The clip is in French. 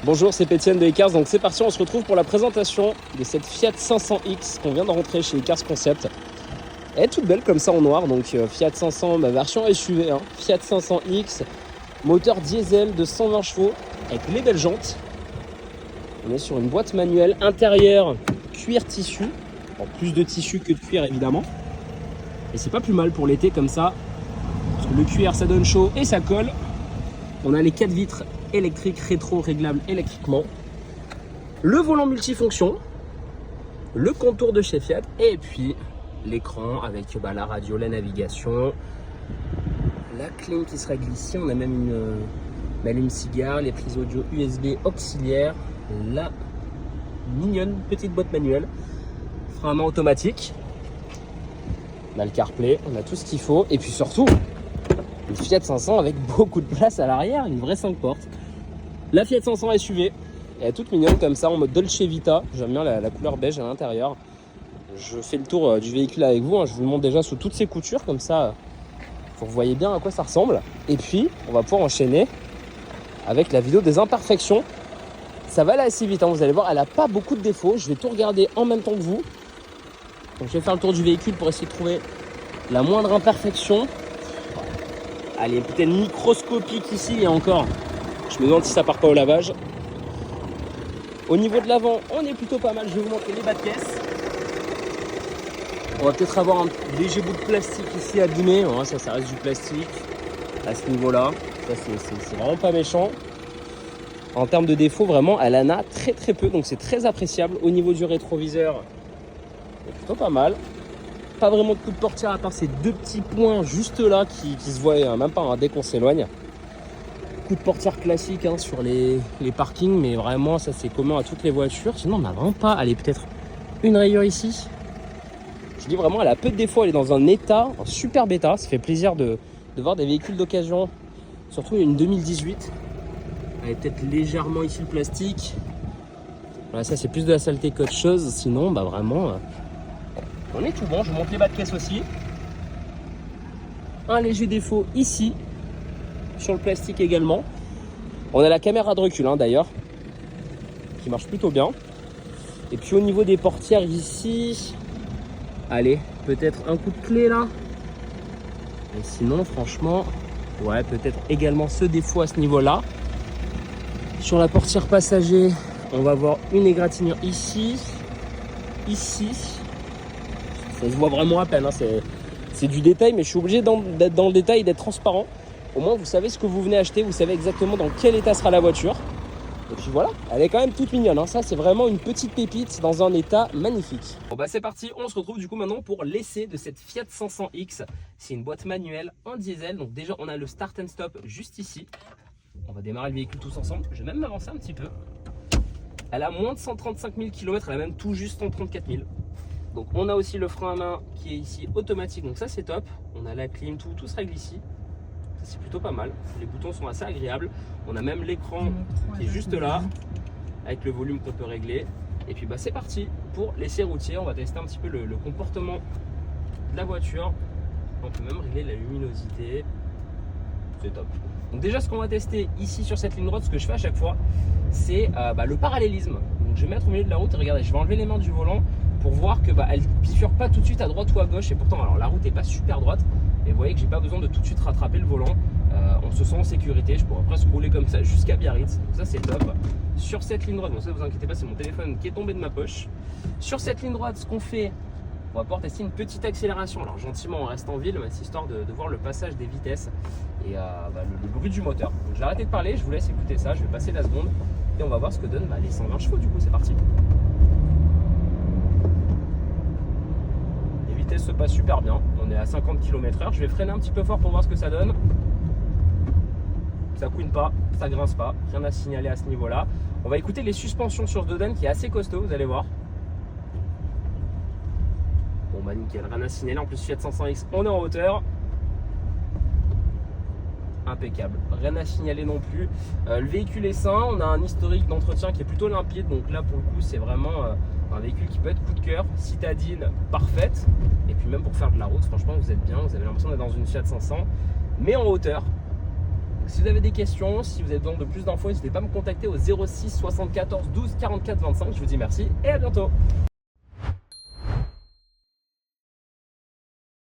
Bonjour, c'est Pétienne de Ecars, donc c'est parti, on se retrouve pour la présentation de cette Fiat 500X qu'on vient de rentrer chez Ecars Concept. Elle est toute belle comme ça en noir, donc Fiat 500, version SUV, Fiat 500X, moteur diesel de 120 chevaux avec les belles jantes. On est sur une boîte manuelle, intérieur cuir tissu, en plus de tissu que de cuir évidemment. Et c'est pas plus mal pour l'été comme ça, parce que le cuir ça donne chaud et ça colle. On a les 4 vitres électriques rétro réglables électriquement, le volant multifonction, le contour de chez Fiat et puis l'écran avec la radio, la navigation, la clim qui se règle ici. On a même une allume-cigare, les prises audio USB auxiliaires, la mignonne petite boîte manuelle, frein à main automatique, on a le CarPlay, on a tout ce qu'il faut et puis surtout une Fiat 500 avec beaucoup de place à l'arrière, une vraie 5 portes. La Fiat 500 SUV, elle est toute mignonne comme ça en mode Dolce Vita. J'aime bien la couleur beige à l'intérieur. Je fais le tour du véhicule avec vous, je vous le montre déjà sous toutes ses coutures comme ça vous voyez bien à quoi ça ressemble. Et puis on va pouvoir enchaîner avec la vidéo des imperfections. Ça va aller assez vite, vous allez voir, elle n'a pas beaucoup de défauts. Je vais tout regarder en même temps que vous. Donc je vais faire le tour du véhicule pour essayer de trouver la moindre imperfection. Elle est peut-être microscopique ici et encore. Je me demande si ça part pas au lavage. Au niveau de l'avant, on est plutôt pas mal. Je vais vous montrer les bas de caisse. On va peut-être avoir un léger bout de plastique ici abîmé. Ouais, ça reste du plastique à ce niveau-là. Ça, c'est vraiment pas méchant. En termes de défauts, vraiment, elle en a très très peu. Donc c'est très appréciable. Au niveau du rétroviseur, c'est plutôt pas mal. Pas vraiment de coup de portière à part ces deux petits points juste là qui se voient même pas dès qu'on s'éloigne. Coup de portière classique sur les parkings, mais vraiment ça c'est commun à toutes les voitures. Sinon on n'a vraiment pas. Elle est peut-être une rayure ici. Je dis vraiment, elle a peu de défauts. Elle est dans un état super bêta. Ça fait plaisir de voir des véhicules d'occasion. Surtout une 2018. Elle est peut-être légèrement ici le plastique. Voilà, ça c'est plus de la saleté qu'autre chose. Sinon vraiment. On est tout bon, je vous montre les bas de caisse aussi. Un léger défaut ici, sur le plastique également. On a la caméra de recul d'ailleurs, qui marche plutôt bien. Et puis au niveau des portières ici, allez, peut-être un coup de clé là. Et sinon franchement, ouais, peut-être également ce défaut à ce niveau-là. Sur la portière passager, on va avoir une égratignure ici, ici. Ça se voit vraiment à peine, c'est du détail, mais je suis obligé d'être dans le détail et d'être transparent. Au moins vous savez ce que vous venez acheter, vous savez exactement dans quel état sera la voiture. Et puis voilà, elle est quand même toute mignonne, ça c'est vraiment une petite pépite dans un état magnifique. Bon c'est parti, on se retrouve du coup maintenant pour l'essai de cette Fiat 500X. C'est une boîte manuelle en diesel, donc déjà on a le start and stop juste ici. On va démarrer le véhicule tous ensemble, je vais même m'avancer un petit peu. Elle a moins de 135 000 km, elle a même tout juste 134 000. Donc on a aussi le frein à main qui est ici automatique, donc ça c'est top. On a la clim, tout se règle ici. Ça c'est plutôt pas mal. Les boutons sont assez agréables. On a même l'écran qui est juste là, avec le volume qu'on peut régler. Et puis c'est parti pour l'essai routier. On va tester un petit peu le comportement de la voiture. On peut même régler la luminosité. C'est top. Donc déjà ce qu'on va tester ici sur cette ligne droite, ce que je fais à chaque fois, c'est le parallélisme. Donc je vais mettre au milieu de la route et regardez, je vais enlever les mains du volant pour voir que elle bifurque pas tout de suite à droite ou à gauche. Et pourtant alors la route n'est pas super droite. Et vous voyez que j'ai pas besoin de tout de suite rattraper le volant. On se sent en sécurité. Je pourrais presque rouler comme ça jusqu'à Biarritz. Donc ça c'est top. Sur cette ligne droite, bon ça vous inquiétez pas, c'est mon téléphone qui est tombé de ma poche. Sur cette ligne droite, ce qu'on fait, on va pouvoir tester une petite accélération. Alors gentiment on reste en ville, c'est histoire de voir le passage des vitesses et le bruit du moteur. Donc je vais arrêter de parler, je vous laisse écouter ça. Je vais passer la seconde et on va voir ce que donnent les 120 chevaux du coup. C'est parti. Se passe super bien, on est à 50 km/h. Je vais freiner un petit peu fort pour voir ce que ça donne. Ça couine pas, ça grince pas, rien à signaler à ce niveau là. On va écouter les suspensions sur ce Doden qui est assez costaud, vous allez voir. Bon nickel, rien à signaler. En plus Fiat 500X, on est en hauteur. Impeccable, rien à signaler non plus. Le véhicule est sain, on a un historique d'entretien qui est plutôt limpide, donc là pour le coup c'est vraiment un véhicule qui peut être coup de cœur, citadine parfaite. Et puis même pour faire de la route, franchement vous êtes bien, vous avez l'impression d'être dans une Fiat 500, mais en hauteur. Si vous avez des questions, si vous avez besoin de plus d'infos, n'hésitez pas à me contacter au 06 74 12 44 25. Je vous dis merci et à bientôt.